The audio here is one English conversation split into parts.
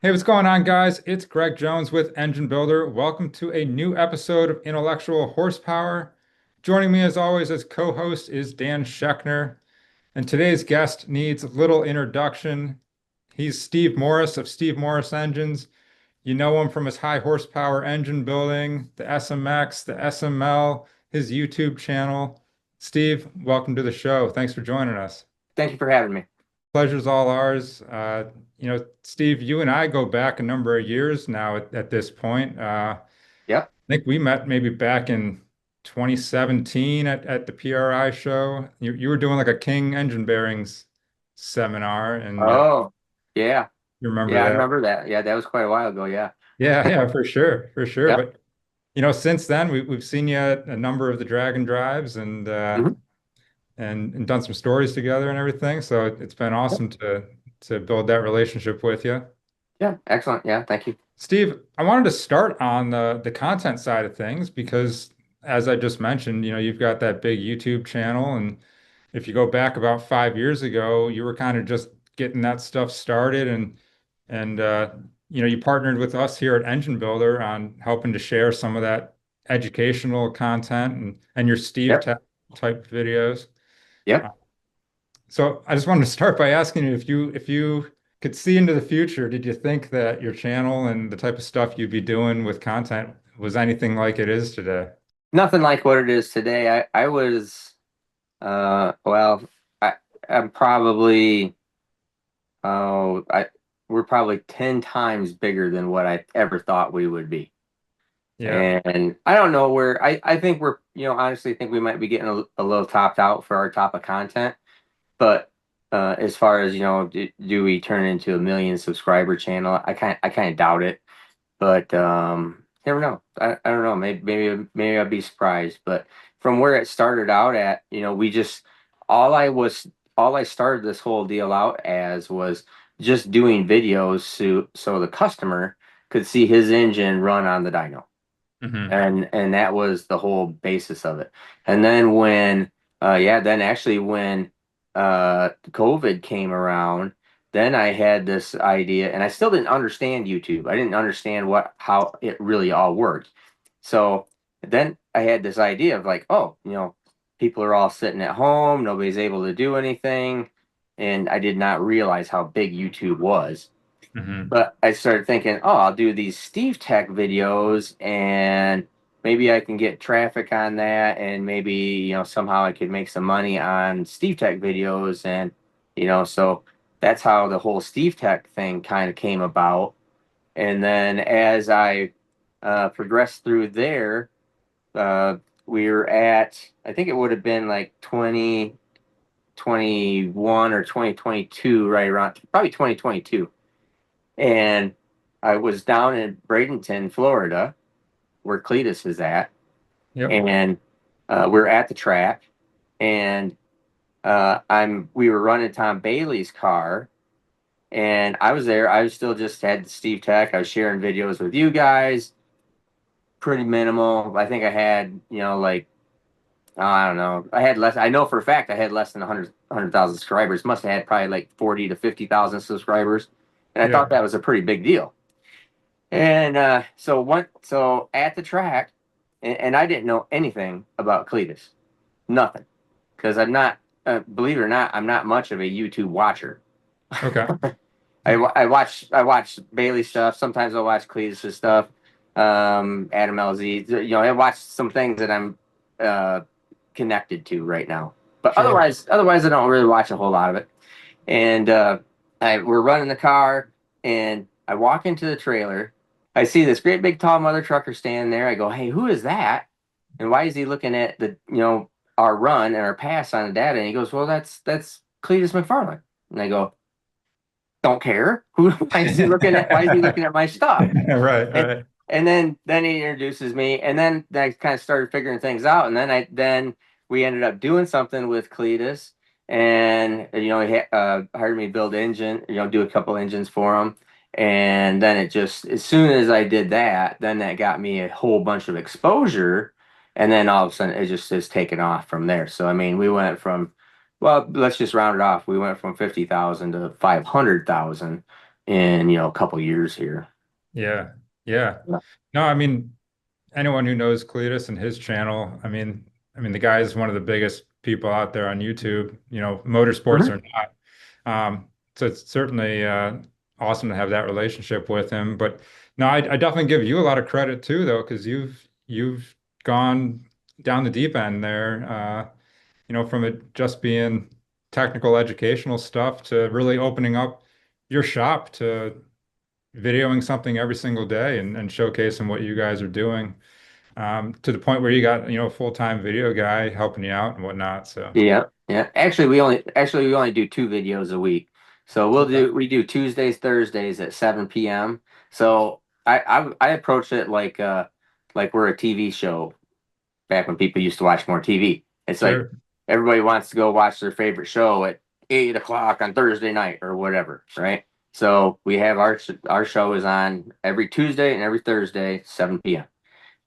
Hey, what's going on, guys? It's Greg Jones with Engine Builder. Welcome to a new episode of Intellectual Horsepower. Joining me, as always, as co-host is Dan Schechner. And today's guest needs little introduction. He's Steve Morris of Steve Morris Engines. You know him from his high horsepower engine building, the SMX, the SML, his YouTube channel. Steve, welcome to the show. Thanks for joining us. Thank you for having me. Pleasure's all ours. Steve, you and I go back a number of years now at this point. Yep. I think we met maybe back in 2017 at the PRI show. You were doing like a King engine bearings seminar, and Oh, yeah. you remember Yeah, I that? remember that. Yeah, that was quite a while ago. Yeah. Yeah, yeah, for sure, for sure. Yep. But since then we've seen you at a number of the Dragon Drives Hmm. and done some stories together and everything. So it's been Yep. awesome to build that relationship with you. Yeah. Excellent. Yeah. Thank you. Steve, I wanted to start on the content side of things because, as I just mentioned, you've got that big YouTube channel, and if you go back about 5 years ago, you were kind of just getting that stuff started, and you partnered with us here at Engine Builder on helping to share some of that educational content and your Steve Yep. ta type videos. Yep. Uh, So I just wanted to start by asking you if you could see into the future, did you think that your channel and the type of stuff you'd be doing with content was anything like it is today? Nothing like what it is today. I was well, I I'm probably I we're probably 10 times bigger than what I ever thought we would be. Yeah. And I don't know where I think we're, honestly think we might be getting a little topped out for our top of content. But as far as do we turn into a million subscriber channel? I kind of doubt it. But never know. I don't know. Maybe I'd be surprised. But from where it started out at, we just all I was all I started this whole deal out as was just doing videos so the customer could see his engine run on the dyno, Hmm. and that was the whole basis of it. And then then actually when COVID came around, then I had this idea, and I still didn't understand YouTube. I didn't understand how it really all worked. So then I had this idea of like, oh, people are all sitting at home, nobody's able to do anything, and I did not realize how big YouTube was. Hmm. But I started thinking, oh, I'll do these Steve Tech videos, and maybe I can get traffic on that, and maybe, somehow I could make some money on Steve Tech videos. And, so that's how the whole Steve Tech thing kind of came about. And then as I progressed through there, uh, we were at, I think it would have been like 2021 or 2022, right around, probably 2022. And I was down in Bradenton, Florida, where Cletus is at, Yep. and we're at the track, and we were running Tom Bailey's car, and I was there. I was still just had Steve Tech. I was sharing videos with you guys, pretty minimal. I think I had, like, I don't know. I had less. I know for a fact I had less than 100,000 subscribers. Must have had probably like 40 to 50,000 subscribers, and I Yeah. thought that was a pretty big deal. And so at the track, and I didn't know anything about Cletus, nothing, because I'm not, believe it or not, I'm not much of a YouTube watcher. Okay. I watch Bailey stuff. Sometimes I watch Cletus's stuff. Adam LZ. I watch some things that I'm uh, connected to right now. But Sure. otherwise, I don't really watch a whole lot of it. And we're running the car, and I walk into the trailer. I see this great big tall mother trucker standing there. I go, "Hey, who is that? And why is he looking at our run and our pass on the data?" And he goes, "Well, that's Cletus McFarland." And I go, "Don't care. Who? Why is he looking at my stuff?" Right, And right. and then he introduces me, and then I kind of started figuring things out, and then we ended up doing something with Cletus, and he hired me to build engine, do a couple engines for him, and then it just as soon as I did that, then that got me a whole bunch of exposure, and then all of a sudden it just has taken off from there. So I mean, we went from, well, let's just round it off. We went from 50,000 to 500,000 in, a couple years here. Yeah. Yeah. Yeah. No, I mean, anyone who knows Cletus and his channel, the guy is one of the biggest people out there on YouTube, motorsports Mhm. or not. So it's certainly awesome to have that relationship with him. But no, I definitely give you a lot of credit too, though, because you've gone down the deep end there. From it just being technical educational stuff to really opening up your shop to videoing something every single day and showcasing what you guys are doing, to the point where you got, a full-time video guy helping you out and whatnot. So, Yeah, yeah. Actually we only do 2 videos a week. So okay. we do Tuesdays, Thursdays at 7 p.m. So I approach it like we're a TV show back when people used to watch more TV. It's like Sure. everybody wants to go watch their favorite show at 8 o'clock on Thursday night or whatever, right? So we have our show is on every Tuesday and every Thursday, 7 p.m.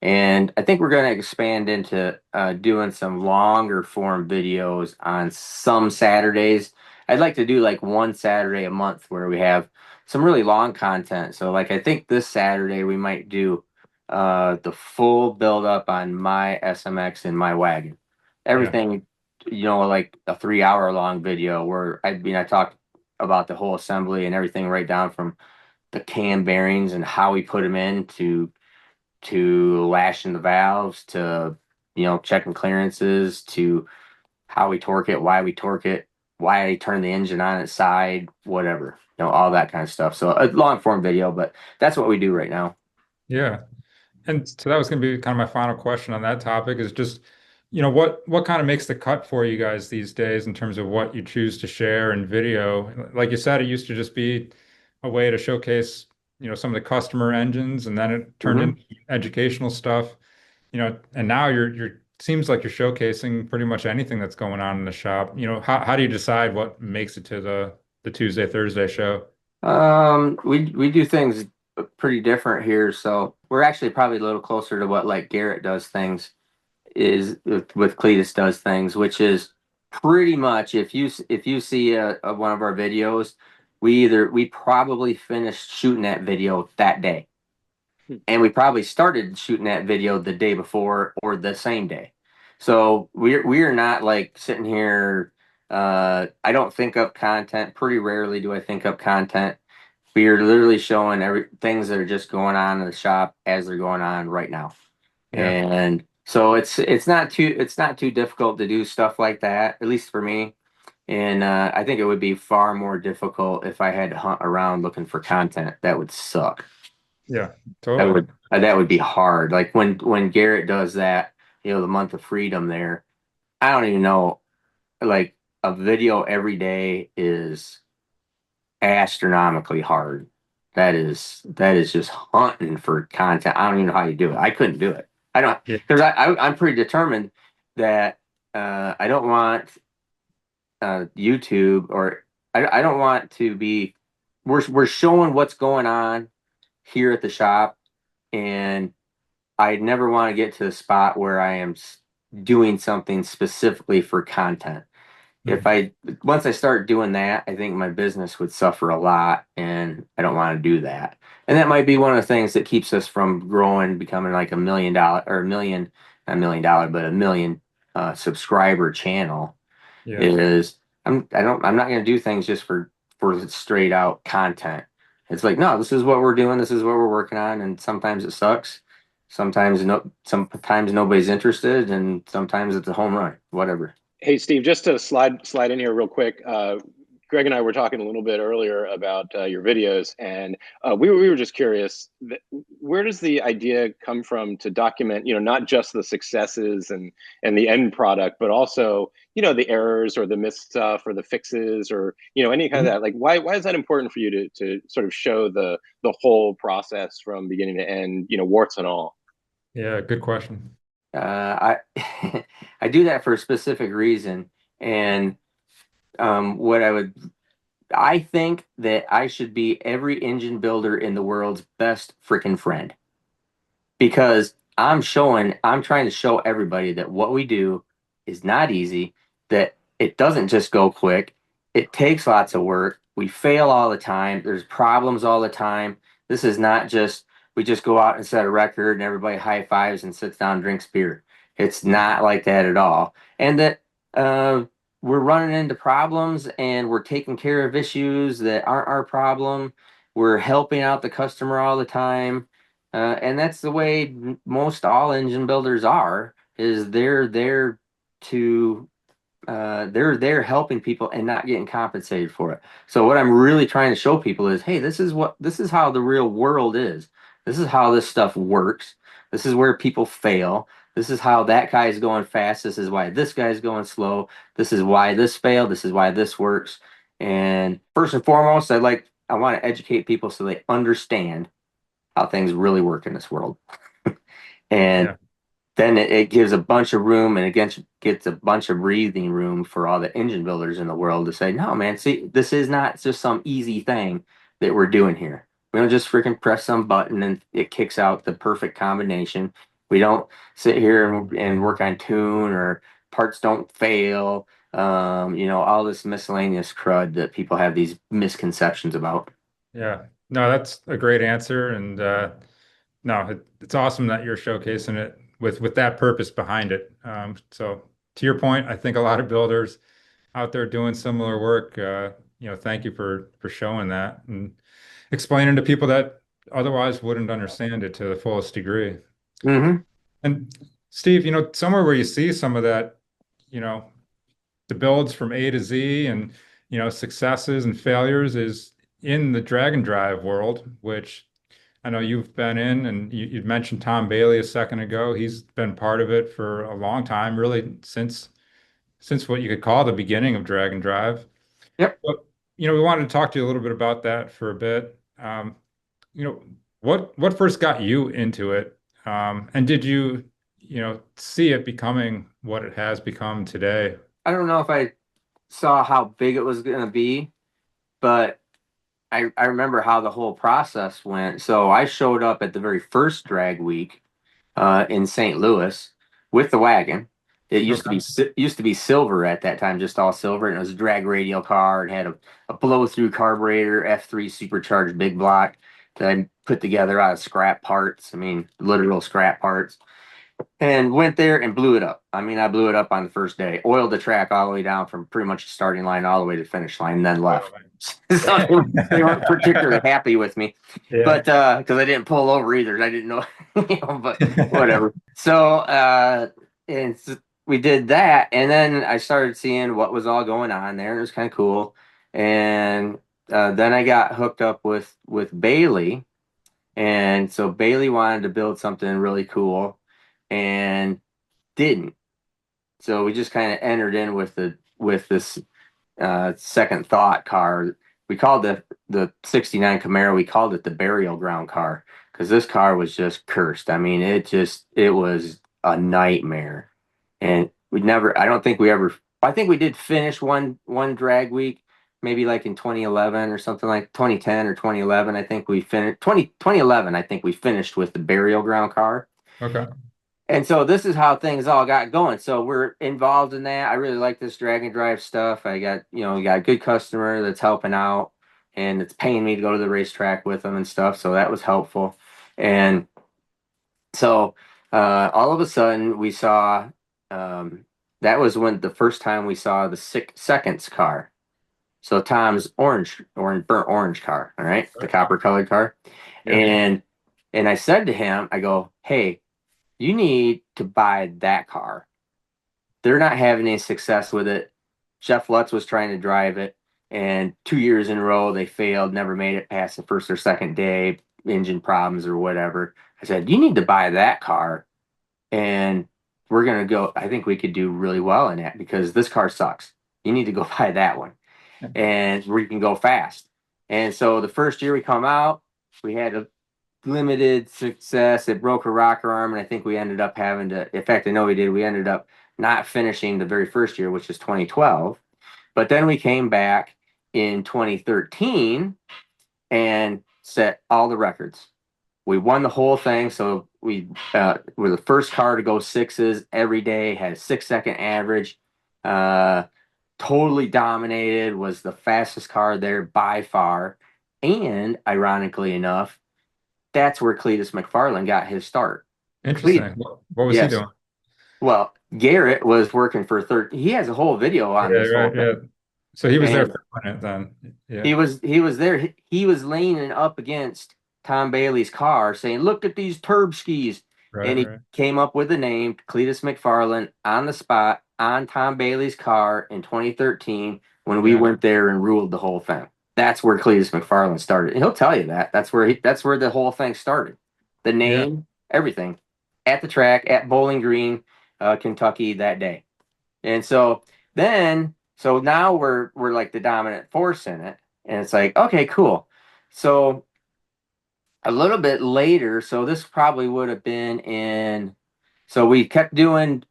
And I think we're going to expand into doing some longer form videos on some Saturdays. I'd like to do like one Saturday a month where we have some really long content. So, like, I think this Saturday we might do the full build up on my SMX and my wagon. Yeah. Everything, like a 3 hour long video where I talked about the whole assembly and everything right down from the cam bearings and how we put them in to lashing the valves to checking clearances to how we torque it, why we torque it, why I turn the engine on its side, whatever, all that kind of stuff. So a long form video, but that's what we do right now. Yeah. And so that was going to be kind of my final question on that topic is just, what kind of makes the cut for you guys these days in terms of what you choose to share in video? Like you said, it used to just be a way to showcase, some of the customer engines, and then it turned Hmm. into educational stuff, and now you're seems like you're showcasing pretty much anything that's going on in the shop. How do you decide what makes it to the Tuesday, Thursday show? We do things pretty different here, so we're actually probably a little closer to what like Garrett does things is with Cletus does things, which is pretty much if you see one of our videos, we probably finished shooting that video that day, Hmm. and we probably started shooting that video the day before or the same day. So we are not like sitting here. I don't think up content. Pretty rarely do I think up content. We are literally showing every things that are just going on in the shop as they're going on right now. Yeah. And so it's not too difficult to do stuff like that, at least for me. And I think it would be far more difficult if I had to hunt around looking for content. That would suck. Yeah, That totally. would be hard. Like when Garrett does that, the month of freedom there, I don't even know. Like a video every day is astronomically hard. That is just hunting for content. I don't even know how you do it. I couldn't do it. I don't Yeah. because I'm pretty determined that I don't want YouTube or I don't want to be. We're showing what's going on here at the shop, and I never want to get to the spot where I am doing something specifically for content. If Mhm. I Once I start doing that, I think my business would suffer a lot, and I don't want to do that. And that might be one of the things that keeps us from growing, becoming like $1 million or a million, not $1 million, but a million subscriber channel. Yeah. Is I'm not going to do things just for straight out content. It's like, no, this is what we're doing, this is what we're working on, and sometimes it sucks. Sometimes nobody's interested, and sometimes it's a home run, whatever. Hey, Steve, just to slide in here real quick. Greg and I were talking a little bit earlier about your videos, and we were just curious, where does the idea come from to document, not just the successes and the end product, but also, the errors or the missed stuff or the fixes or, any kind of Mhm. that. Like, why is that important for you to sort of show the whole process from beginning to end, warts and all? Yeah, good question. I I do that for a specific reason, and what I think that I should be every engine builder in the world's best freaking friend because I'm trying to show everybody that what we do is not easy, that it doesn't just go quick, it takes lots of work. we fail all the time. There's problems all the time. This is not just we just go out and set a record and everybody high fives and sits down and drinks beer. It's not like that at all. And that we're running into problems and we're taking care of issues that aren't our problem. We're helping out the customer all the time. And that's the way most all engine builders are, is they're there to they're there helping people and not getting compensated for it. So what I'm really trying to show people is, hey, this is how the real world is. This is how this stuff works. This is where people fail. This is how that guy's going fast. This is why this guy's going slow. This is why this failed. This is why this works. And first and foremost, I want to educate people so they understand how things really work in this world. And Yeah. then it gives a bunch of room, and it gets a bunch of breathing room for all the engine builders in the world to say, no, man, see, this is not just some easy thing that we're doing here. We don't just freaking press some button and it kicks out the perfect combination. We don't sit here and work on tune, or parts don't fail. All this miscellaneous crud that people have these misconceptions about. Yeah. No, that's a great answer. And no, it's awesome that you're showcasing it with that purpose behind it. So to your point, I think a lot of builders out there doing similar work, thank you for showing that and explaining to people that otherwise wouldn't understand it to the fullest degree. Mm-hmm. And Steve, somewhere where you see some of that, the builds from A to Z and, successes and failures is in the drag and drive world, which I know you've been in, and you mentioned Tom Bailey a second ago. He's been part of it for a long time, really since what you could call the beginning of drag and drive. Yep. But, we wanted to talk to you a little bit about that for a bit. You know, what first got you into it? And did you, see it becoming what it has become today? I don't know if I saw how big it was going to be, but I remember how the whole process went. So I showed up at the very first drag week in St. Louis with the wagon. It used to be silver at that time, just all silver, and it was a drag radial car. It had a blow-through carburetor, F3 supercharged big block that I put together out of scrap parts. I mean, literal scrap parts. And went there and blew it up. I mean, I blew it up on the first day. Oiled the track all the way down from pretty much the starting line all the way to the finish line, and then left. So they weren't particularly happy with me, Yeah. but because I didn't pull over either, I didn't know, but whatever. So we did that, and then I started seeing what was all going on there, and it was kind of cool. And then I got hooked up with Bailey, and so Bailey wanted to build something really cool and didn't. So we just kind of entered in with this second thought car. We called the 69 Camaro, we called it the burial ground car, because this car was just cursed. I mean, it was a nightmare. And I think we did finish one drag week, maybe like in 2011 or something, like 2010 or 2011. I think we finished 2011. I think we finished with the burial ground car. Okay. And so this is how things all got going. So we're involved in that. I really like this drag and drive stuff. I got a good customer that's helping out, and it's paying me to go to the racetrack with them and stuff. So that was helpful. And so all of a sudden we saw, that was when the first time we saw the seconds car. So Tom's burnt orange car, all right, the copper colored car. Yeah. And I said to him, I go, hey, you need to buy that car. They're not having any success with it. Jeff Lutz was trying to drive it, and 2 years in a row they failed, never made it past the first or second day, engine problems or whatever. I said, you need to buy that car, and we're going to go. I think we could do really well in that, because this car sucks. You need to go buy that one, and we can go fast. And so the first year we come out, we had a limited success. It broke a rocker arm, and I think we ended up having to, in fact, I know we did, we ended up not finishing the very first year, which is 2012. But then we came back in 2013 and set all the records. We won the whole thing. So we were the first car to go sixes every day, had a 6-second average, totally dominated, was the fastest car there by far. And ironically enough, that's where Cletus McFarland got his start. Interesting. What was he Yes. doing? Well, Garrett was working for he has a whole video on Yeah, this whole right, thing. yeah. So he was there And for a minute then. Yeah. he was there. He was leaning up against Tom Bailey's car saying, "Look at these turb skis." Right, And he right. came up with the name Cletus McFarland on the spot on Tom Bailey's car in 2013 when we Yeah. went there and ruled the whole thing. That's where Cletus McFarland started. And he'll tell you that. That's where the whole thing started. The Yeah. name, everything. At the track at Bowling Green, Kentucky that day. And so now we're like the dominant force in it. And it's like, okay, cool. So a little bit later, so this probably would have been so we kept doing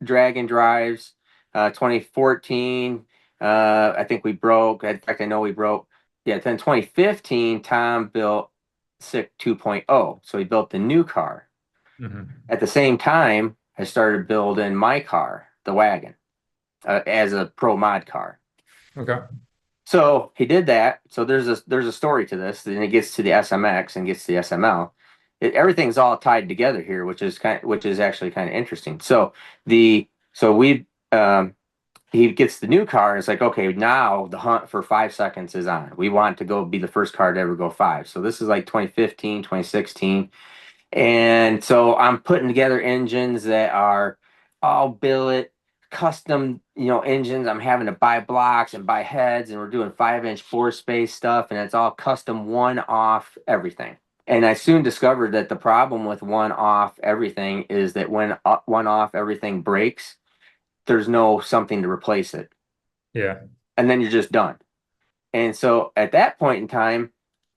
drag and drives, 2014. I think we broke. In fact, I know we broke. Yeah, then 2015, Tom built SICK 2.0. So he built the new car. Mhm. At the same time, I started building my car, the wagon, as a pro mod car. Okay. So he did that. So there's a story to this. Then it gets to the SMX and gets to the SML. Everything's all tied together here, which is actually kind of interesting. So he gets the new car. And it's like, okay, now the hunt for 5 seconds is on. We want to go be the first car to ever go 5. So this is like 2015, 2016. And so I'm putting together engines that are all billet, custom, engines. I'm having to buy blocks and buy heads, and we're doing 5-inch floor space stuff, and it's all custom one-off everything. And I soon discovered that the problem with one-off everything is that when one-off everything breaks, there's no something to replace it. Yeah. And then you're just done. And so at that point in time,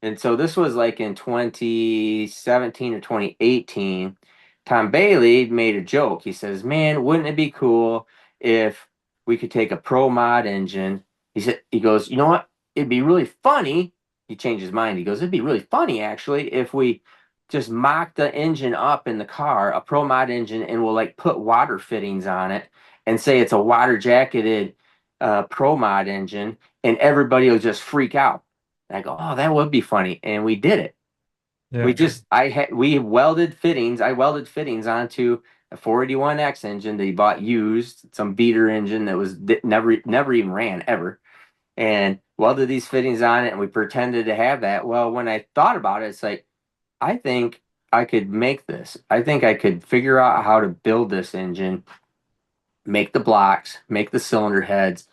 and so this was like in 2017 or 2018, Tom Bailey made a joke. He says, "Man, wouldn't it be cool if we could take a pro mod engine?" He goes, "You know what? It'd be really funny." He changed his mind. He goes, "It'd be really funny actually if we just mock the engine up in the car, a pro mod engine, and we'll like put water fittings on it and say it's a water jacketed pro mod engine, and everybody will just freak out." And I go, "Oh, that would be funny." And we did it. Yeah. We welded fittings. I welded fittings onto a 481X engine that he bought used, some beater engine that never even ran ever, and welded these fittings on it. And we pretended to have that. Well, when I thought about it, it's like, I think I could make this. I think I could figure out how to build this engine, make the blocks, make the cylinder heads,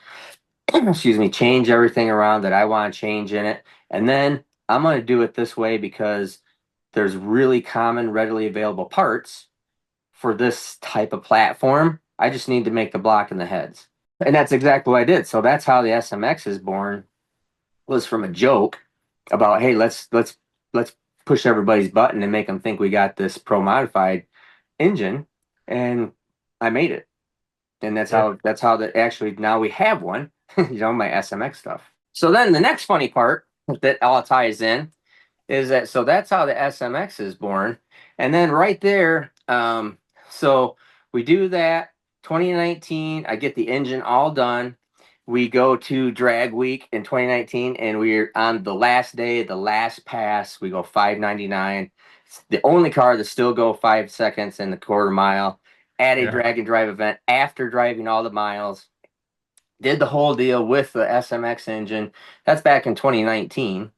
excuse me, change everything around that I want to change in it. And then I'm going to do it this way because there's really common, readily available parts for this type of platform. I just need to make the block and the heads. And that's exactly what I did. So that's how the SMX is born, was from a joke about, hey, let's push everybody's button and make them think we got this pro modified engine. And I made it. And that's how that actually now we have one, my SMX stuff. So then the next funny part that all ties in is that, so that's how the SMX is born. And then right there, so we do that 2019, I get the engine all done. We go to drag week in 2019, and we're on the last day, the last pass, we go 599. It's the only car that still go 5 seconds in the quarter mile at a drag and drive event after driving all the miles. Did the whole deal with the SMX engine. That's back in 2019.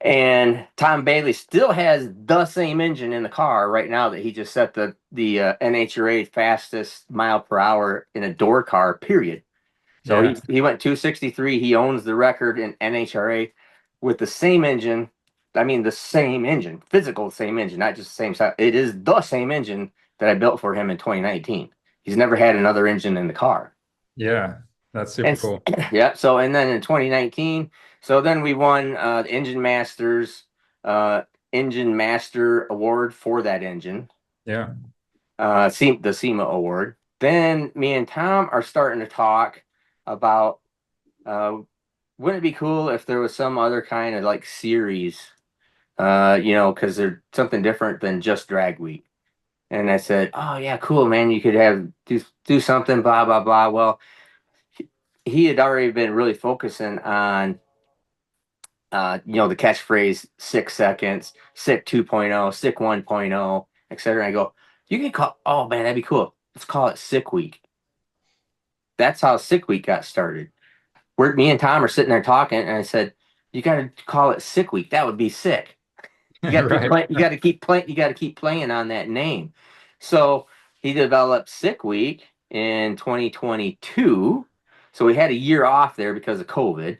And Tom Bailey still has the same engine in the car right now that he just set the NHRA fastest mile per hour in a door car, period. So he went 263. He owns the record in NHRA with the same engine. I mean, the same engine, physical same engine, not just the same size. It is the same engine that I built for him in 2019. He's never had another engine in the car. Yeah, that's super cool. Yeah. So, and then in 2019, so then we won the Engine Master Award for that engine. Yeah. The SEMA Award. Then me and Tom are starting to talk about, wouldn't it be cool if there was some other kind of like series, because they're something different than just drag week. And I said, "Oh yeah, cool, man. You could do something, blah, blah, blah." Well, he had already been really focusing on the catchphrase 6 seconds, sick 2.0, sick 1.0, etc. I go, you can call, oh man, that'd be cool. Let's call it Sick Week. That's how Sick Week got started. Me and Tom are sitting there talking, and I said, you got to call it Sick Week. That would be sick. You got to Right. you got to keep playing. You got to keep playing on that name. So he developed Sick Week in 2022. So we had a year off there because of COVID.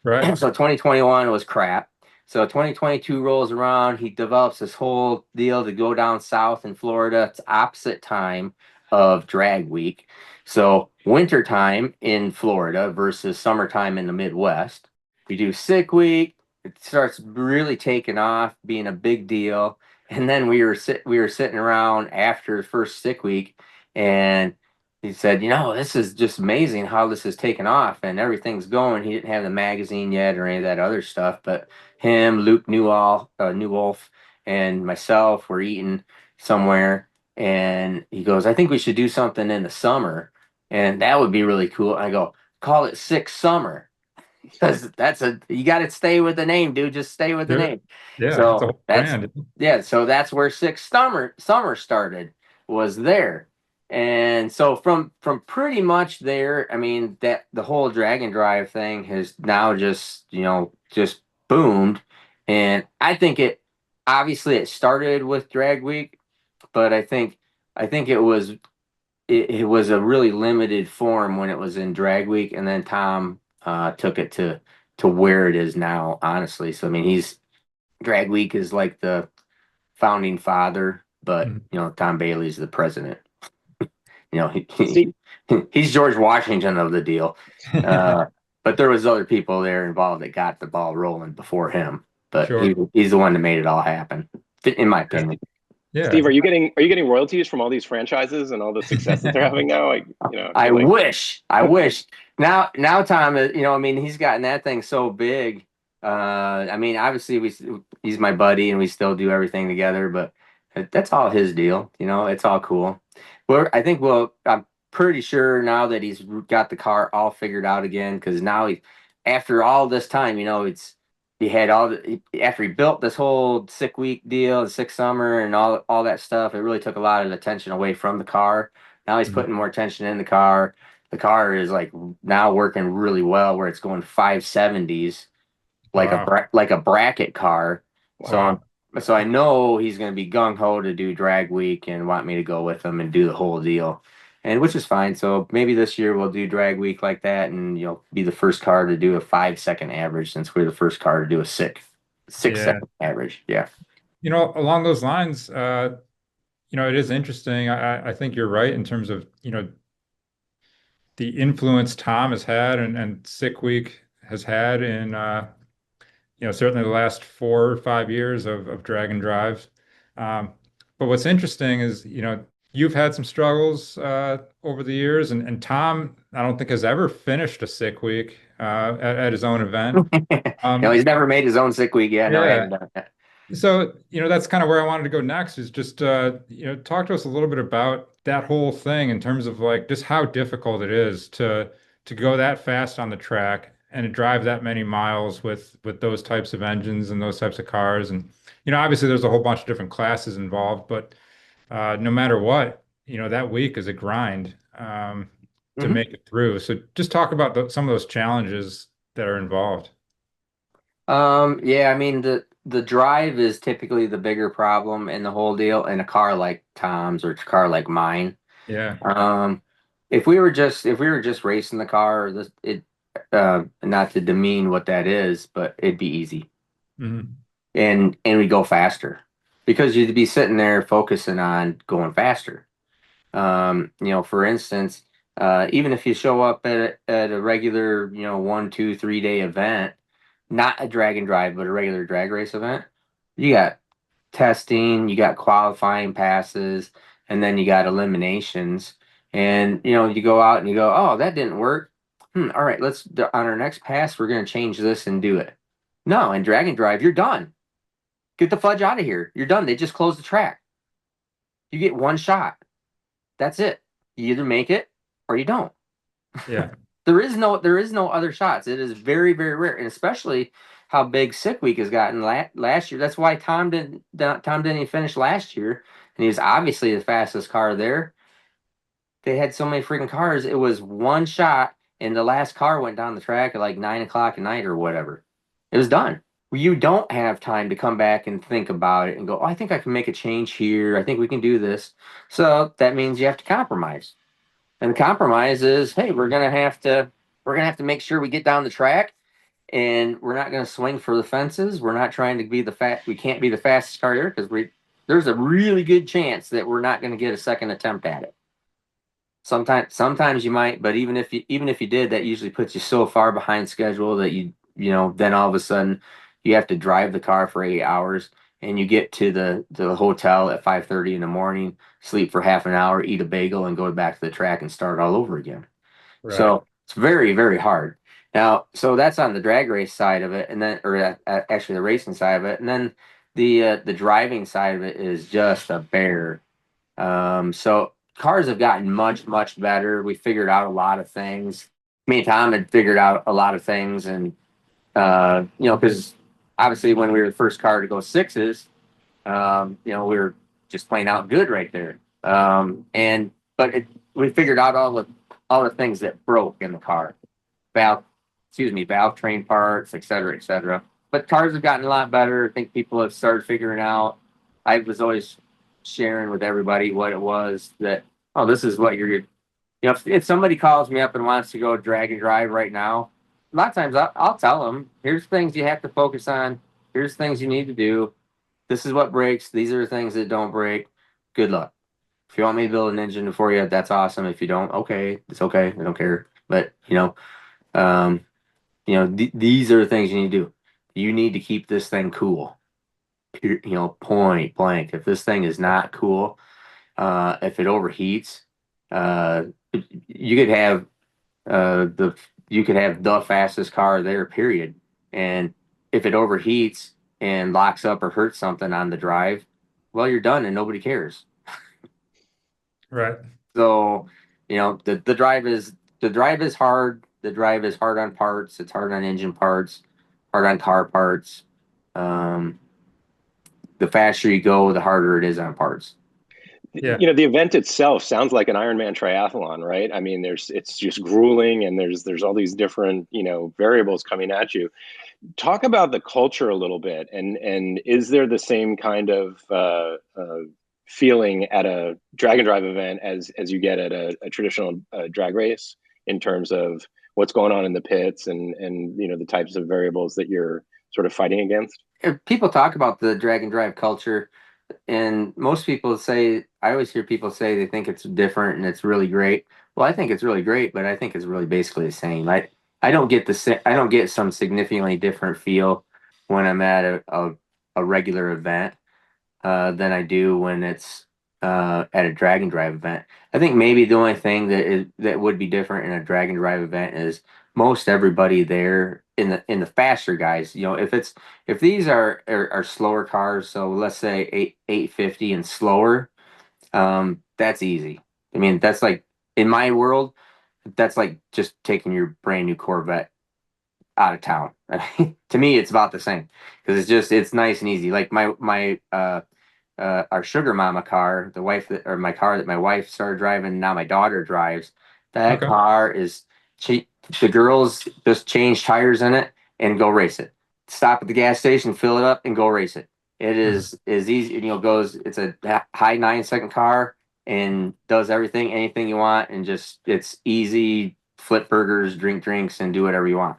Right. So 2021 was crap. So 2022 rolls around. He develops this whole deal to go down south in Florida. It's opposite time of drag week. So winter time in Florida versus summertime in the Midwest. We do Sick Week. It starts really taking off, being a big deal. And then we were sitting around after the first Sick Week, and he said, this is just amazing how this has taken off and everything's going. He didn't have the magazine yet or any of that other stuff, but him, Luke Newolf, and myself were eating somewhere, and he goes, I think we should do something in the summer, and that would be really cool. I go, call it Sick Summer, because you got to stay with the name, dude. Just stay with the name. Yeah, it's a So whole brand. so that's where Sick Summer started, was there. And so from pretty much there, I mean, that the whole drag and drive thing has now just boomed. And I think it started with Drag Week, but I think it was a really limited form when it was in Drag Week, and then Tom took it to where it is now, honestly. So I mean, Drag Week is like the founding father, but Mhm. Tom Bailey's the president. See, He's George Washington of the deal. But there was other people there involved that got the ball rolling before him. But Sure. he's the one that made it all happen, in my opinion. Yeah. Steve, are you getting royalties from all these franchises and all the success that they're having now? I wish. Now, Tom, I mean, he's gotten that thing so big. I mean, obviously, he's my buddy, and we still do everything together. But that's all his deal. It's all cool. I'm pretty sure now that he's got the car all figured out again, because now after all this time, he had after he built this whole Sick Week deal, the Sick Summer, and all that stuff. It really took a lot of attention away from the car. Now he's putting more attention in the car. The car is like now working really well, where it's going 570s, like Wow. like a bracket car. Wow. So I know he's going to be gung ho to do Drag Week and want me to go with him and do the whole deal, and which is fine. So maybe this year we'll do Drag Week like that, and be the first car to do a 5 second average, since we're the first car to do a six Yeah. second average. Yeah. Along those lines, it is interesting. I think you're right in terms of, the influence Tom has had and Sick Week has had in, certainly the last 4 or 5 years of drag and drives. But what's interesting is, you've had some struggles over the years, and Tom, I don't think has ever finished a Sick Week at his own event. No, he's never made his own Sick Week yet. No, I Yeah. haven't done that. So, that's kind of where I wanted to go next, is just, talk to us a little bit about that whole thing in terms of like just how difficult it is to go that fast on the track and to drive that many miles with those types of engines and those types of cars. And, obviously there's a whole bunch of different classes involved, but no matter what, that week is a grind to Mhm. make it through. So just talk about some of those challenges that are involved. Yeah, I mean, the drive is typically the bigger problem in the whole deal in a car like Tom's or a car like mine. Yeah. Um, if we were just racing the car, not to demean what that is, but it'd be easy, Mhm. and we go faster because you'd be sitting there focusing on going faster. For instance, even if you show up at a regular, 1, 2, 3 day event, not a drag and drive, but a regular drag race event, you got testing, you got qualifying passes, and then you got eliminations. And you go out and you go, oh, that didn't work. All right, on our next pass, we're going to change this and do it. No, in drag and drive, you're done. Get the fudge out of here. You're done. They just closed the track. You get one shot. That's it. You either make it or you don't. Yeah. there is no other shots. It is very, very rare, and especially how big Sick Week has gotten last year. That's why Tom didn't even finish last year, and he was obviously the fastest car there. They had so many freaking cars. It was one shot, and the last car went down the track at like 9 o'clock at night or whatever. It was done. You don't have time to come back and think about it and go, oh, I think I can make a change here. I think we can do this. So that means you have to compromise. And the compromise is, hey, we're gonna have to make sure we get down the track, and we're not gonna swing for the fences. We're not trying to be we can't be the fastest car there because there's a really good chance that we're not gonna get a second attempt at it. Sometimes you might, but even if you did, that usually puts you so far behind schedule that then all of a sudden you have to drive the car for 8 hours, and you get to the hotel at 5:30 in the morning, sleep for half an hour, eat a bagel, and go back to the track and start all over again. Right. So it's very, very hard. Now, so that's on the drag race side of it, and then, or actually the racing side of it, and then the driving side of it is just a bear. So cars have gotten much, much better. We figured out a lot of things. Me and Tom had figured out a lot of things, and because obviously when we were the first car to go sixes, we were just plain out good right there. We figured out all the things that broke in the car, valve train parts, et cetera, et cetera. But cars have gotten a lot better. I think people have started figuring out. I was always sharing with everybody what it was that, oh, this is what if somebody calls me up and wants to go drag and drive right now, a lot of times I'll tell them, here's things you have to focus on. Here's things you need to do. This is what breaks. These are the things that don't break. Good luck. If you want me to build an engine for you, that's awesome. If you don't, okay, it's okay. I don't care. But these are the things you need to do. You need to keep this thing cool. Point blank. If this thing is not cool, if it overheats, you could have the fastest car there, period. And if it overheats and locks up or hurts something on the drive, well, you're done and nobody cares. Right. So, the drive is hard. The drive is hard on parts. It's hard on engine parts, hard on car parts. The faster you go, the harder it is on parts. Yeah. The event itself sounds like an Ironman triathlon, right? I mean, it's just grueling, and there's all these different, variables coming at you. Talk about the culture a little bit, and is there the same kind of feeling at a drag and drive event as you get at a traditional drag race, in terms of what's going on in the pits and the types of variables that you're sort of fighting against? People talk about the drag and drive culture, and most people I always hear people say they think it's different and it's really great. Well, I think it's really great, but I think it's really basically the same. I don't get some significantly different feel when I'm at a regular event than I do when it's at a drag and drive event. I think maybe the only thing that would be different in a drag and drive event is most everybody there in the faster guys. If these are slower cars, so let's say 850 and slower, that's easy. I mean, that's like, in my world, that's like just taking your brand new Corvette out of town. To me, it's about the same, because it's nice and easy. Like our sugar mama car, my car that my wife started driving, now my daughter drives. That car is cheap. The girls just change tires in it and go race it. Stop at the gas station, fill it up, and go race it. It is easy. It's a high 9-second car and does anything you want, and it's easy. Flip burgers, drink drinks, and do whatever you want.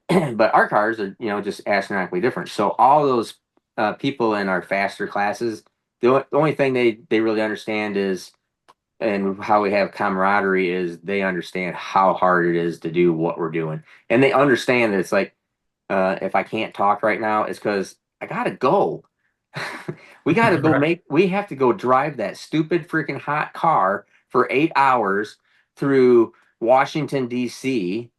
But our cars are, just astronomically different. So all those people in our faster classes, the only thing they really understand is, and how we have camaraderie is, they understand how hard it is to do what we're doing. And they understand that it's like, if I can't talk right now, it's because I gotta go. We gotta go we have to go drive that stupid freaking hot car for 8 hours through Washington, D.C.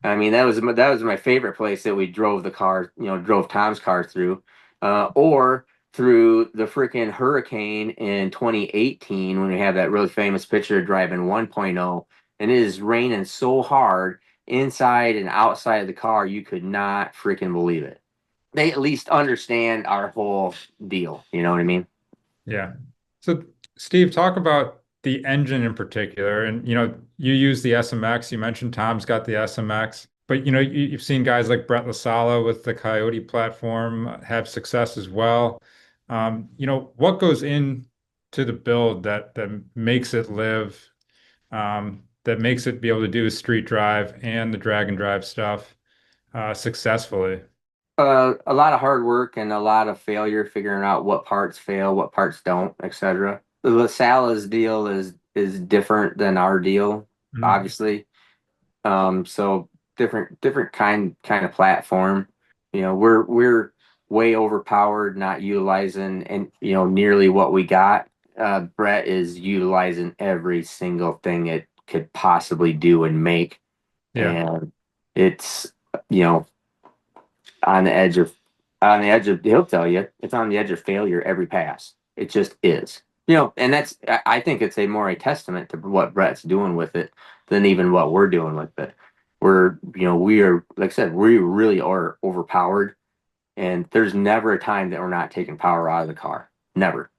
I mean, that was my favorite place that we drove drove Tom's car through, or through the freaking hurricane in 2018, when we have that really famous picture of driving 1.0, and it is raining so hard inside and outside of the car, you could not freaking believe it. They at least understand our whole deal. You know what I mean? Yeah. So Steve, talk about the engine in particular. And you use the SMX. You mentioned Tom's got the SMX, but you've seen guys like Brett Lasala with the Coyote platform have success as well. What goes into the build that makes it live, that makes it be able to do the street drive and the drag and drive stuff successfully? A lot of hard work and a lot of failure figuring out what parts fail, what parts don't, etc. The Lasala's deal is different than our deal, Mhm. obviously. So different kind of platform. We're way overpowered, not utilizing and nearly what we got. Brett is utilizing every single thing it could possibly do and make, Yeah. and it's you know on the edge of he'll tell you it's on the edge of failure every pass. It just is. And that's I think it's a testament to what Brett's doing with it than even what we're doing with it. We are, like I said, we really are overpowered, and there's never a time that we're not taking power out of the car. Never.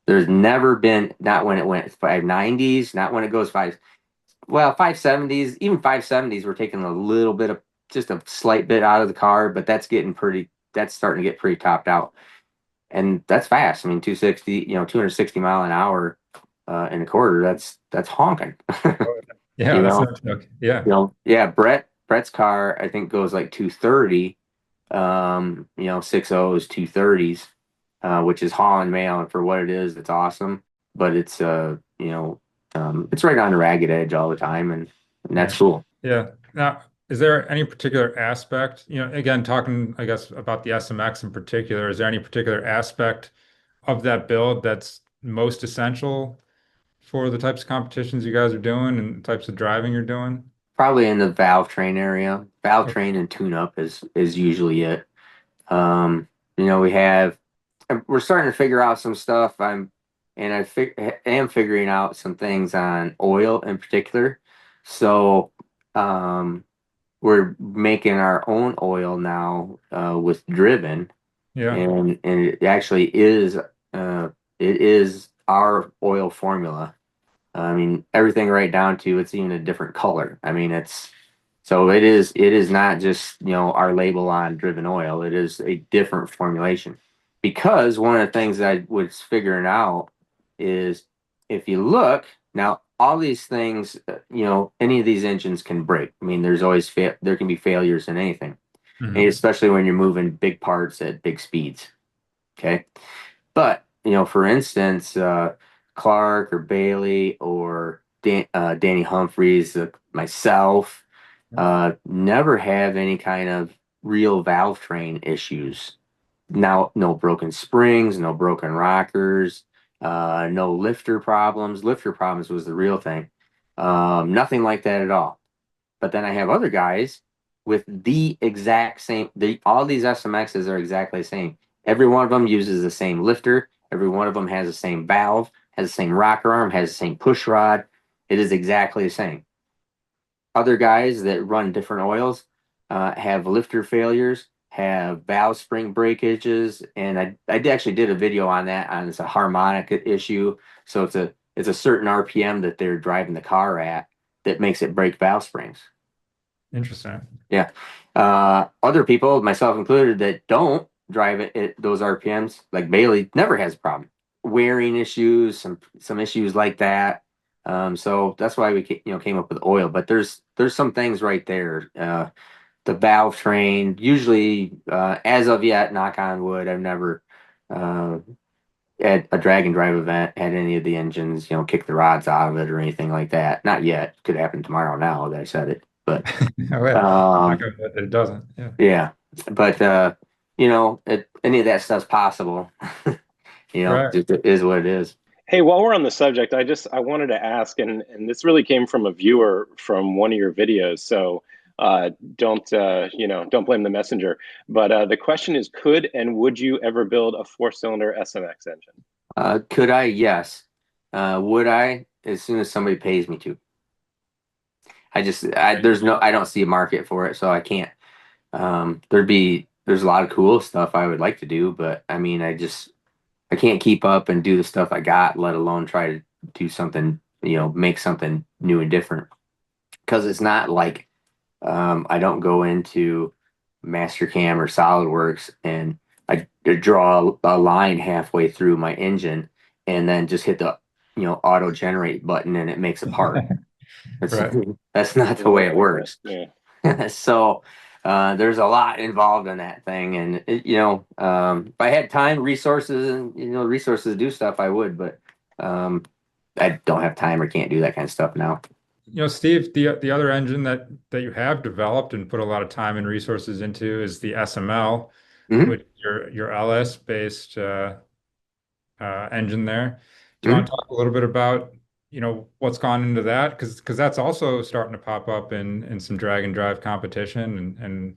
There's never been, not when it went 590s, not when it goes 570s, even 570s, we're taking a little bit of, just a slight bit out of the car, but that's starting to get pretty topped out. And that's fast. I mean, 260, 260 mile an hour in a quarter, that's honking. Yeah, you that's know, not joke. Yeah. yeah, Brett's car, I think, goes like 230, 6.0s, 230s, which is hauling mail. And for what it is, it's awesome. But it's right on the ragged edge all the time. And Yeah. that's cool. Yeah. Now, is there any particular aspect, again, talking, I guess, about the SMX in particular, is there any particular aspect of that build that's most essential for the types of competitions you guys are doing and types of driving you're doing? Probably in the valve train area. Valve Okay. train and tune up is usually it. We have, we're starting to figure out some stuff. Am figuring out some things on oil in particular. So, we're making our own oil now, with Driven, Yeah. and it actually it is our oil formula. I mean, everything right down to it's even a different color. I mean, it is not just, our label on Driven oil. It is a different formulation. Because one of the things that I was figuring out is, if you look now, all these things, any of these engines can break. I mean, there can be failures in anything, and Mhm. especially when you're moving big parts at big speeds. Okay. But, for instance, Clark or Bailey or Danny Humphreys, myself, never have any kind of real valve train issues. Now, no broken springs, no broken rockers, no lifter problems. Lifter problems was the real thing. Nothing like that at all. But then I have other guys with the exact same. All these SMXs are exactly the same. Every one of them uses the same lifter. Every one of them has the same valve, has the same rocker arm, has the same push rod. It is exactly the same. Other guys that run different oils have lifter failures, have valve spring breakages, and I actually did a video on that. It's a harmonic issue. So it's a certain RPM that they're driving the car at that makes it break valve springs. Interesting. Yeah. Other people, myself included, that don't drive it at those RPMs, like Bailey, never has a problem. Wearing issues, some issues like that. So that's why we came up with oil. But there's some things right there. The valve train, usually, as of yet, knock on wood, I've never at a drag and drive event had any of the engines, kick the rods out of it or anything like that. Not yet. Could happen tomorrow now that I said it. But Oh, yeah. Not um, good that it doesn't. Yeah. yeah, but any of that stuff's possible. Right. It is what it is. Hey, while we're on the subject, I wanted to ask, and this really came from a viewer from one of your videos. So don't blame the messenger. But the question is, could and would you ever build a four-cylinder SMX engine? Could I? Yes. Would I? As soon as somebody pays me to. I don't see a market for it, so I can't. There's a lot of cool stuff I would like to do, but I mean, I can't keep up and do the stuff I got, let alone try to do something, make something new and different. Because it's not like I don't go into Mastercam or SolidWorks and I draw a line halfway through my engine and then just hit the auto generate button and it makes a part. That's Right. that's not the way it works. Yeah. So there's a lot involved in that thing, and if I had time, resources, and resources to do stuff, I would, but I don't have time or can't do that kind of stuff now. Steve, the other engine that you have developed and put a lot of time and resources into is the SML, Mhm. which your LS based engine there. Do you want Mhm. to talk a little bit about what's gone into that? Because that's also starting to pop up in some drag and drive competition and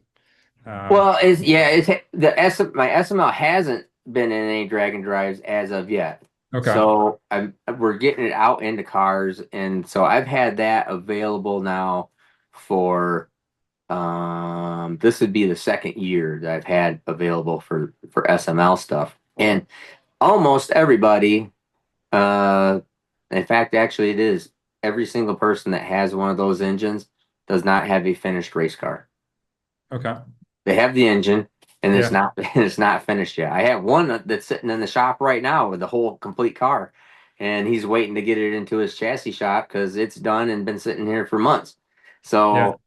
Well, my SML hasn't been in any drag and drives as of yet. okay. So we're getting it out into cars, and so I've had that available now for this would be the second year that I've had available for SML stuff. And almost everybody, uh in fact, actually it is every single person that has one of those engines does not have a finished race car. Okay. They have the engine, and it's Yeah. not it's not finished yet. I have one that's sitting in the shop right now with the whole complete car, and he's waiting to get it into his chassis shop because it's done and been sitting here for months. Yeah. So,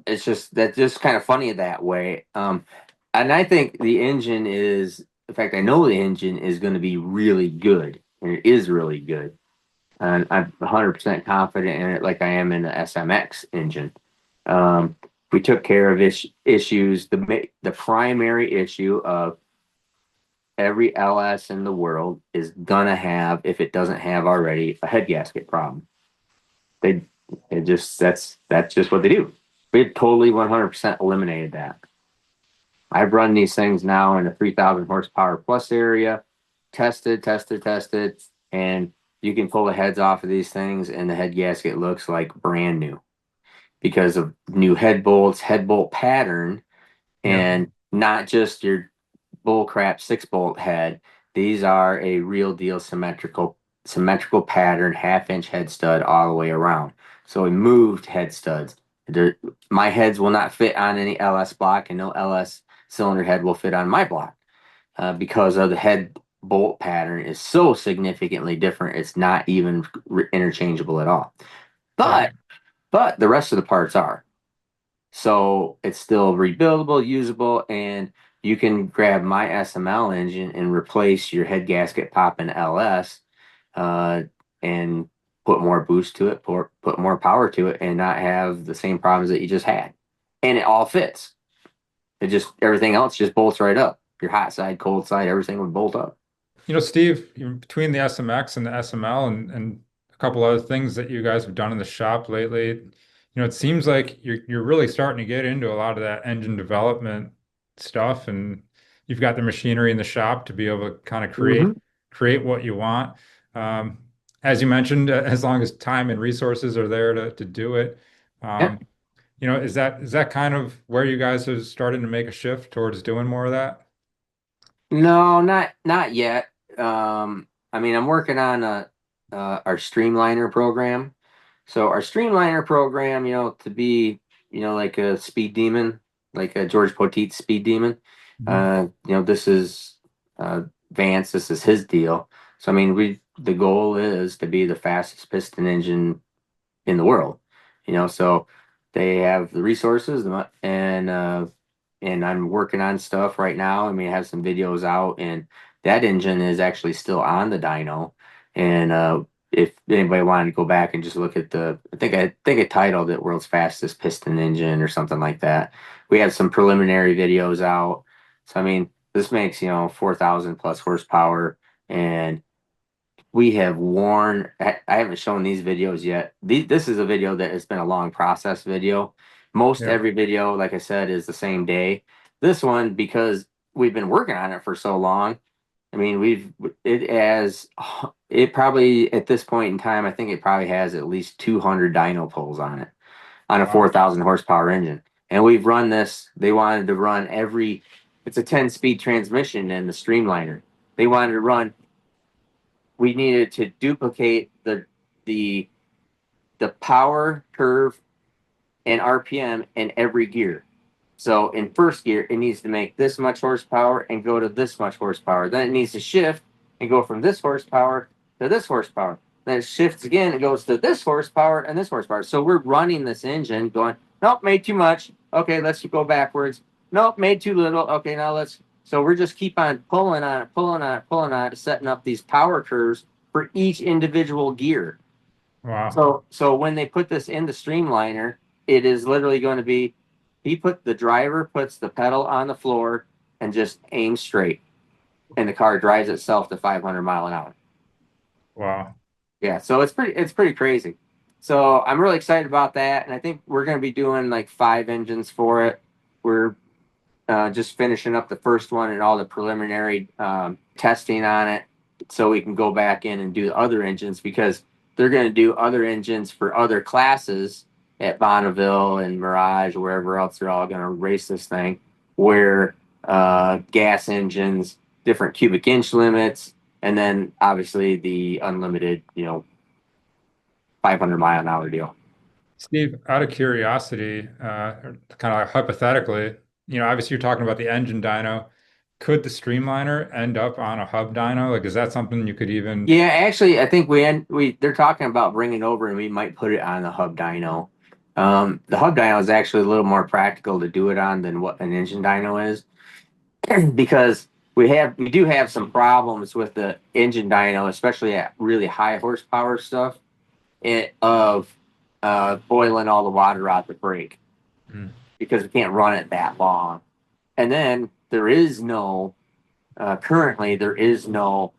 it's just kind of funny that way. And I think the engine is, in fact, I know the engine is going to be really good, and it is really good. And I'm 100% confident in it, like I am in the SMX engine. Um, we took care of issues. The primary issue of every LS in the world is gonna have, if it doesn't have already, a head gasket problem. They, that's just what they do. We totally 100% eliminated that. I've run these things now in a 3,000 horsepower plus area, tested, and you can pull the heads off of these things, and the head gasket looks like brand new because of new head bolts, head bolt pattern, Yeah. and not just your bull crap 6-bolt head. These are a real deal symmetrical pattern, half-inch head stud all the way around. So we moved head studs. My heads will not fit on any LS block, and no LS cylinder head will fit on my block because of the head bolt pattern is so significantly different. It's not even interchangeable at all. Right. But the rest of the parts are. So it's still rebuildable, usable, and you can grab my SML engine and replace your head gasket pop in LS and put more boost to it, put more power to it, and not have the same problems that you just had. And it all fits. Everything else just bolts right up. Your hot side, cold side, everything would bolt up. Steve, between the SMX and the SML and a couple other things that you guys have done in the shop lately, it seems like you're really starting to get into a lot of that engine development stuff, and you've got the machinery in the shop to be able to kind of Mm-hmm. create what you want. Um, as you mentioned, as long as time and resources are there to do it. Yep. Um, is that kind of where you guys are starting to make a shift towards doing more of that? No, not yet. I mean, I'm working on our Streamliner program. So our Streamliner program, to be, like a speed demon, like a George Poteet's speed demon. Mhm. This is Vance. This is his deal. So I mean, the goal is to be the fastest piston engine in the world. So they have the resources, and I'm working on stuff right now. I mean, I have some videos out, and that engine is actually still on the dyno. And if anybody wanted to go back and just look at I think I titled it "World's Fastest Piston Engine" or something like that. We have some preliminary videos out. So I mean, this makes 4,000 plus horsepower, and we have worn. I haven't shown these videos yet. This is a video that has been a long process video. Most Yeah. every video, like I said, is the same day. This one, because we've been working on it for so long, I mean, it probably at this point in time, I think it probably has at least 200 dyno pulls on it. on a Wow. 4,000 horsepower engine. And we've run this. They wanted to run it's a 10-speed transmission in the streamliner. They wanted to run. We needed to duplicate the power curve and RPM in every gear. So in first gear, it needs to make this much horsepower and go to this much horsepower. Then it needs to shift and go from this horsepower to this horsepower. Then it shifts again, it goes to this horsepower and this horsepower. So we're running this engine going, nope, made too much. Okay, let's go backwards. Nope, made too little. Okay, now let's. So we're just keep on pulling on it, pulling on it, pulling on it, setting up these power curves for each individual gear. Wow. So when they put this in the streamliner, it is literally going to be, the driver puts the pedal on the floor and just aims straight, and the car drives itself to 500 mile an hour. Wow. Yeah, so it's pretty crazy. So I'm really excited about that, and I think we're going to be doing like 5 engines for it. We're just finishing up the first one and all the preliminary testing on it, so we can go back in and do the other engines, because they're going to do other engines for other classes at Bonneville and Mirage or wherever else they're all going to race this thing, where gas engines, different cubic inch limits, and then obviously the unlimited, 500 mile an hour deal. Steve, out of curiosity, kind of like hypothetically, obviously you're talking about the engine dyno. Could the streamliner end up on a hub dyno? Like, is that something you could even? Yeah, actually, I think they're talking about bringing over, and we might put it on the hub dyno. The hub dyno is actually a little more practical to do it on than what an engine dyno is, because we do have some problems with the engine dyno, especially at really high horsepower stuff, of boiling all the water out the brake, because we can't run it that long. And then currently there is no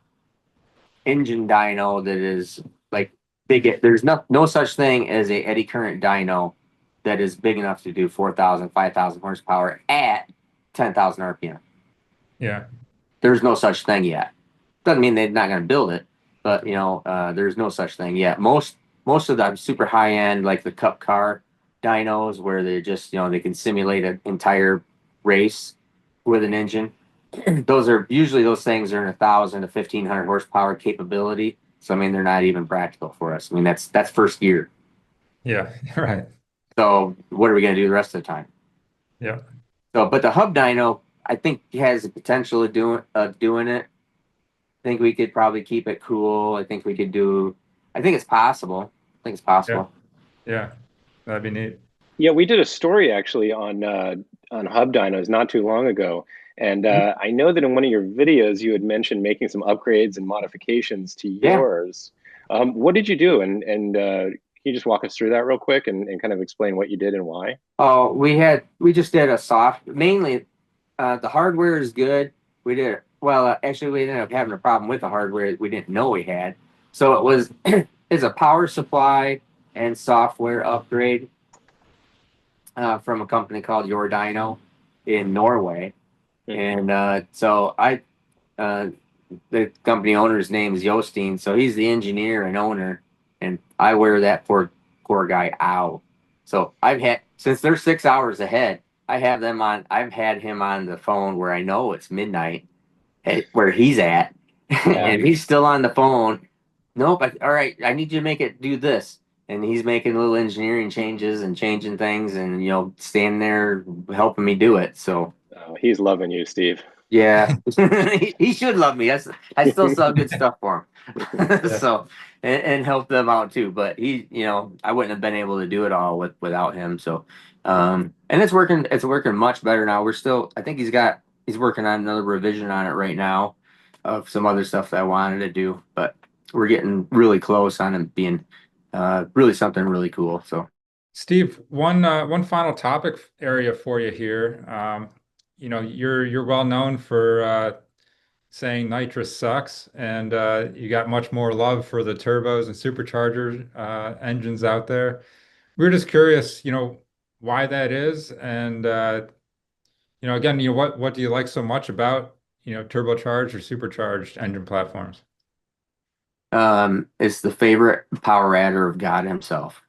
engine dyno that is like big. There's no such thing as a eddy current dyno that is big enough to do 4,000, 5,000 horsepower at 10,000 RPM. Yeah. There's no such thing yet. Doesn't mean they're not going to build it, but there's no such thing yet. Most of the super high end, like the Cup car dynos, where they just they can simulate an entire race with an engine. Those things are in 1,000 to 1,500 horsepower capability. So I mean, they're not even practical for us. I mean, that's first gear. Yeah. Right. So what are we going to do the rest of the time? Yeah. So, but the hub dyno, I think, has the potential of doing it. I think we could probably keep it cool. I think it's possible. Yeah. That'd be neat. Yeah, we did a story actually on hub dynos not too long ago, and I know that in one of your videos you had mentioned making some upgrades and modifications to yours. What did you do? And can you just walk us through that real quick and kind of explain what you did and why? Oh, we just did a soft. Mainly, the hardware is good. Actually, we ended up having a problem with the hardware we didn't know we had. So it was it's a power supply and software upgrade from a company called Your Dyno in Norway. And so the company owner's name is Jostein. So he's the engineer and owner, and I wear that poor guy out. So since they're 6 hours ahead, I've had him on the phone where I know it's midnight where he's at, and he's still on the phone. Nope. All right. I need you to make it do this. And he's making little engineering changes and changing things, and standing there helping me do it. So he's loving you, Steve. Yeah, he should love me. I still sell good stuff for him. So and help them out too. But I wouldn't have been able to do it all without him. So and it's working much better now. I think he's working on another revision on it right now of some other stuff that I wanted to do, but we're getting really close on it being really something really cool. So Steve, one final topic area for you here. You're well known for saying nitrous sucks, and you got much more love for the turbos and supercharger engines out there. We're just curious, why that is, and again, what do you like so much about turbocharged or supercharged engine platforms? It's the favorite power adder of God himself.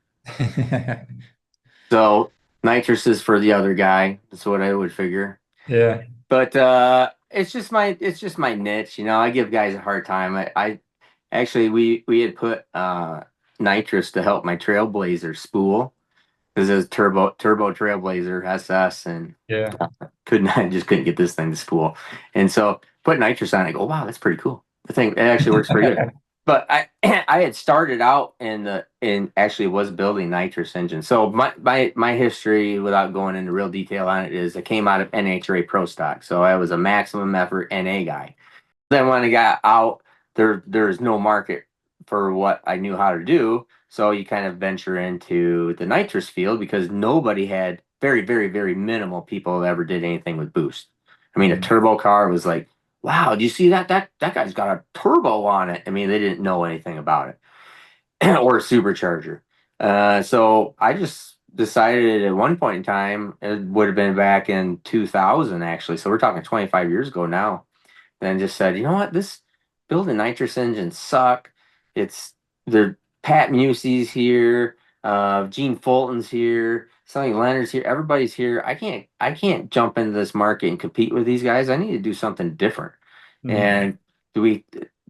So nitrous is for the other guy. That's what I would figure. Yeah. But it's just my niche. I give guys a hard time. I actually we had put nitrous to help my Trailblazer spool because it was turbo Trailblazer SS and Yeah. I just couldn't get this thing to spool. And so put nitrous on it. I go, wow, that's pretty cool. I think it actually works pretty good. But I I had started out in actually was building nitrous engines. So my history, without going into real detail on it, is I came out of NHRA Pro Stock. So I was a maximum effort NA guy. Then when I got out, there's no market for what I knew how to do. So you kind of venture into the nitrous field because nobody had very, very, very minimal people ever did anything with boost. I mean, a Mm. turbo car was like, wow, do you see that? That guy's got a turbo on it. I mean, they didn't know anything about it or a supercharger. So I just decided at one point in time, it would have been back in 2000, actually. So we're talking 25 years ago now. And just said, you know what, this building nitrous engines suck. It's they're Pat Musey's here, Gene Fulton's here, Sonny Leonard's here, everybody's here. I can't jump into this market and compete with these guys. I need to do something different. Mhm. And we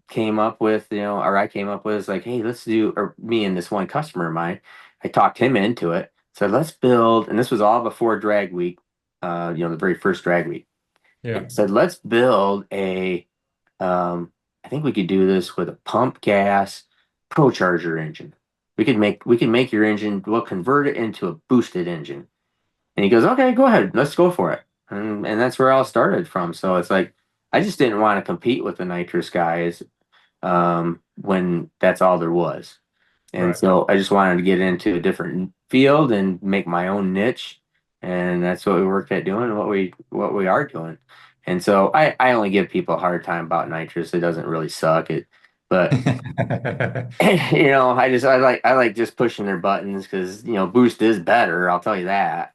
came up with, or I came up with is like, hey, let's do, or me and this one customer of mine, I talked him into it. Said, let's build, and this was all before drag week, the very first drag week. Yeah. And said, let's build I think we could do this with a pump gas ProCharger engine. We can make your engine, we'll convert it into a boosted engine. And he goes, okay, go ahead, let's go for it. And that's where it all started from. So it's like, I just didn't want to compete with the nitrous guys when that's all there was. And Right. so I just wanted to get into a different field and make my own niche. And that's what we worked at doing, what we are doing. And so I only give people a hard time about nitrous. It doesn't really suck it, but I like just pushing their buttons because boost is better. I'll tell you that.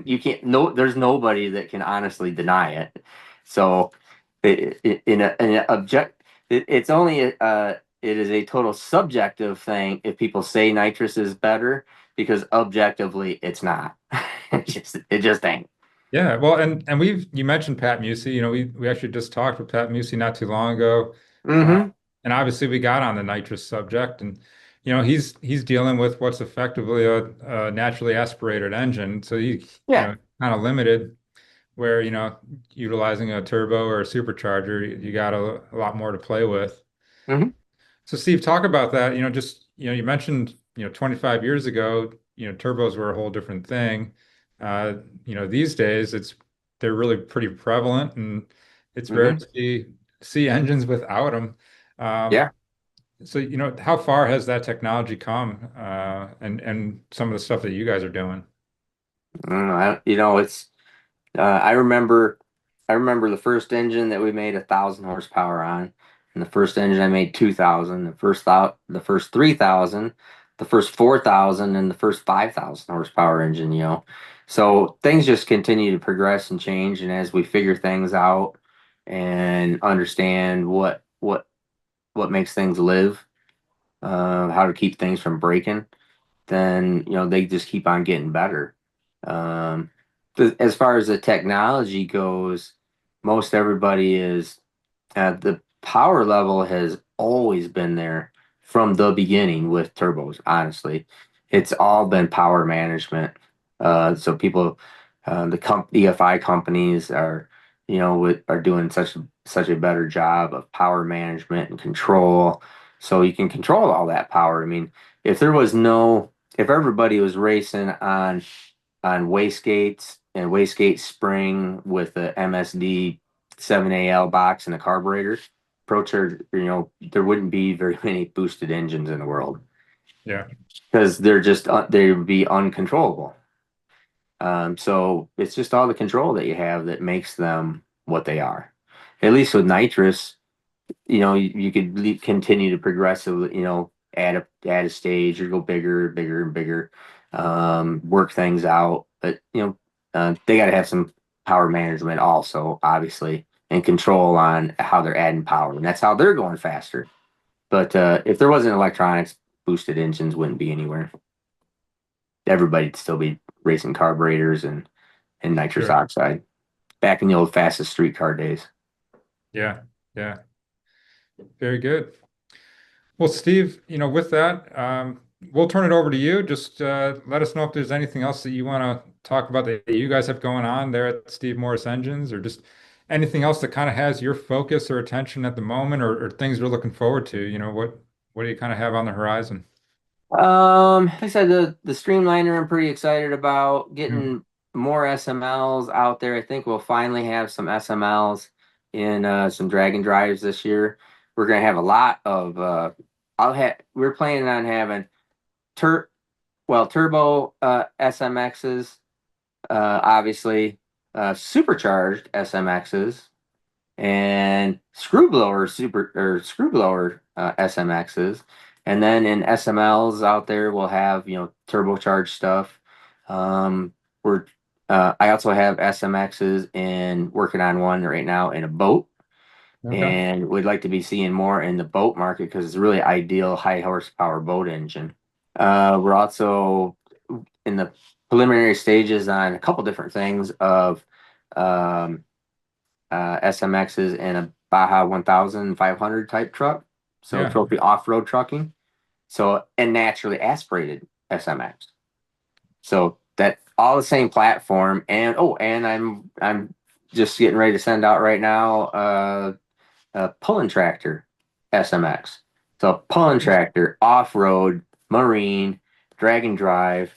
You can't no there's nobody that can honestly deny it. So in a object it's only it is a total subjective thing if people say nitrous is better because objectively it's not. It just ain't. Yeah, well, and you mentioned Pat Musey. We actually just talked with Pat Musey not too long ago, uh, Mm-hmm. and obviously we got on the nitrous subject, and he's dealing with what's effectively a naturally aspirated engine, so he Yeah. kind of limited where utilizing a turbo or a supercharger, you got a lot more to play with. Mm-hmm. So Steve, talk about that. You mentioned 25 years ago, turbos were a whole different thing. Uh, these days they're really pretty prevalent, and it's rare Mm-hmm. to see engines without them. Um, Yeah. so how far has that technology come, and some of the stuff that you guys are doing? I don't know. It's I remember the first engine that we made 1,000 horsepower on, and the first engine I made 2,000. The first 3,000, the first 4,000, and the first 5,000 horsepower engine. So things just continue to progress and change, and as we figure things out and understand what makes things live, how to keep things from breaking, then they just keep on getting better. Um, as far as the technology goes, most everybody is the power level has always been there from the beginning with turbos. Honestly, it's all been power management. So people, EFI companies are doing such a better job of power management and control. So you can control all that power. I mean, if there was no if everybody was racing on wastegates and wastegate spring with a MSD 7AL box and a carburetor, ProCharge, there wouldn't be very many boosted engines in the world Yeah. because they would be uncontrollable. So it's just all the control that you have that makes them what they are. At least with nitrous, you could continue to progressively, add a stage or go bigger, bigger, and bigger, work things out. But they got to have some power management also, obviously, and control on how they're adding power, and that's how they're going faster. But if there wasn't electronics, boosted engines wouldn't be anywhere. Everybody'd still be racing carburetors and nitrous Sure. oxide back in the old fastest streetcar days. Yeah. Yeah. Very good. Well, Steve, with that, we'll turn it over to you. Just let us know if there's anything else that you want to talk about that you guys have going on there at Steve Morris Engines, or just anything else that kind of has your focus or attention at the moment, or things you're looking forward to. What do you kind of have on the horizon? Like I said, the Streamliner I'm pretty excited about Mhm. getting more SMLs out there. I think we'll finally have some SMLs in some Dragon drives this year. We're gonna have a lot of we're planning on having tur turbo SMXs, obviously supercharged SMXs and screw blower SMXs, and then in SMLs out there we'll have turbocharged stuff. We're I also have SMXs and working on one right now in a boat, Okay. and we'd like to be seeing more in the boat market because it's a really ideal high horsepower boat engine. We're also in the preliminary stages on a couple different things of um, SMXs and a Baja 1500 type truck. So Yeah. trophy off-road trucking. So and naturally aspirated SMX. So that all the same platform. And and I'm just getting ready to send out right now a pulling tractor SMX. So pulling Nice. tractor, off-road, marine, drag and drive,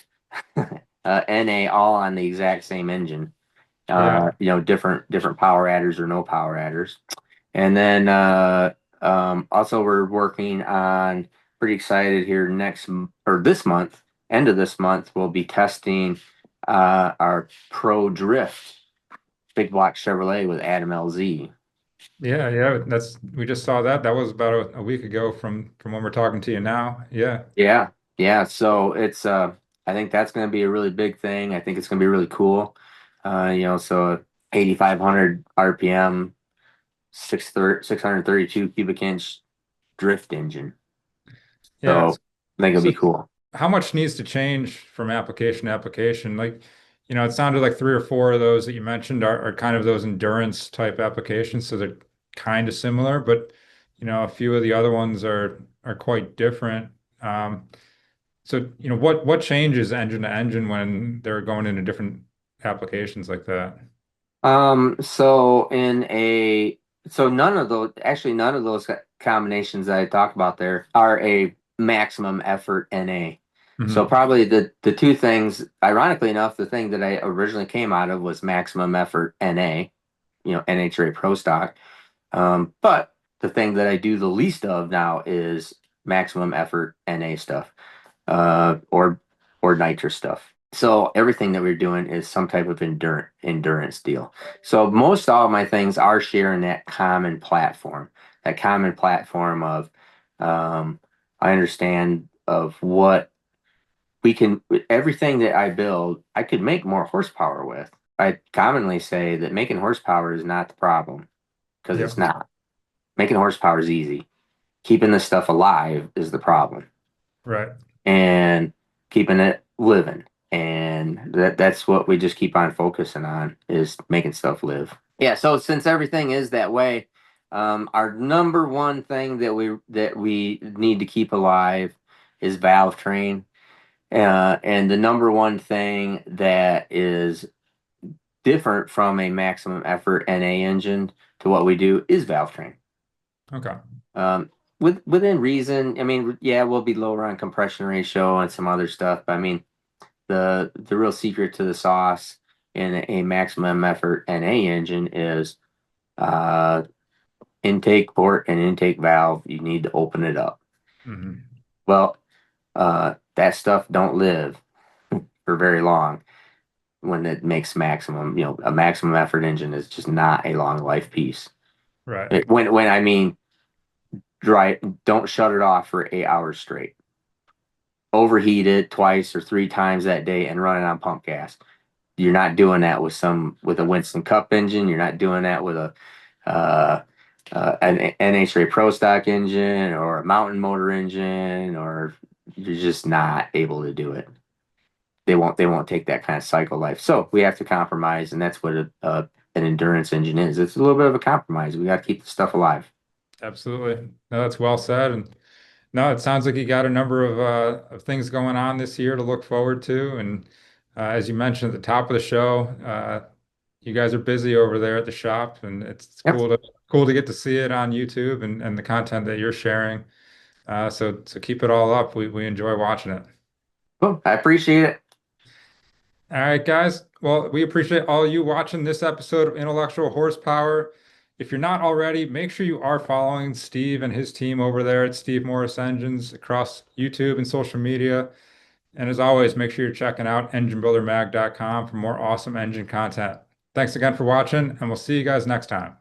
NA all on the exact same engine. Yeah. Different power adders or no power adders. And then also we're working on pretty excited here or this month, end of this month, we'll be testing our Pro Drift big block Chevrolet with Adam LZ. Yeah. Yeah. We just saw that. That was about a week ago from when we're talking to you now. Yeah. Yeah, yeah. So it's I think that's going to be a really big thing. I think it's going to be really cool. So 8,500 RPM, 632 cubic inch drift engine. Yeah. So I think it'll So be cool. how much needs to change from application to application? Like, it sounded like three or four of those that you mentioned are kind of those endurance type applications. So they're kind of similar, but a few of the other ones are quite different. Um, so, what changes engine to engine when they're going into different applications like that? So in a so none of those combinations that I talked about there are a maximum effort NA. So Hmm. probably the two things, ironically enough, the thing that I originally came out of was maximum effort NA, NHRA Pro Stock. But the thing that I do the least of now is maximum effort NA stuff, or nitrous stuff. So everything that we're doing is some type of endurance deal. So most all of my things are sharing that common platform of I understand of what we can, everything that I build, I could make more horsepower with. I commonly say that making horsepower is not the problem because Yeah. it's not. Making horsepower is easy. Keeping this stuff alive is the problem, Right. and keeping it living. And that's what we just keep on focusing on is making stuff live. Yeah. So since everything is that way, our number one thing that we need to keep alive is valve train. And the number one thing that is different from a maximum effort NA engine to what we do is valve train. Okay. Um, within reason, I mean, yeah, we'll be lower on compression ratio and some other stuff, but I mean, the real secret to the sauce in a maximum effort NA engine is uh, intake port and intake valve. You need to open it up. Hmm. Well, that stuff don't live for very long when it makes maximum. A maximum effort engine is just not a long life piece. Right. When I mean dry, don't shut it off for 8 hours straight. Overheat it twice or three times that day and run it on pump gas. You're not doing that with a Winston Cup engine. You're not doing that with an NHRA Pro Stock engine or a mountain motor engine, or you're just not able to do it. they won't take that kind of cycle life. So we have to compromise, and that's what an endurance engine is. It's a little bit of a compromise. We got to keep the stuff alive. Absolutely. No, that's well said. And no, it sounds like you got a number of things going on this year to look forward to. And as you mentioned at the top of the show, you guys are busy over there at the shop, and it's Yep. cool to get to see it on YouTube and the content that you're sharing. So keep it all up. We enjoy watching it. Cool. I appreciate it. All right, guys. Well, we appreciate all you watching this episode of Intellectual Horsepower. If you're not already, make sure you are following Steve and his team over there at Steve Morris Engines across YouTube and social media. And as always, make sure you're checking out enginebuildermag.com for more awesome engine content. Thanks again for watching, and we'll see you guys next time.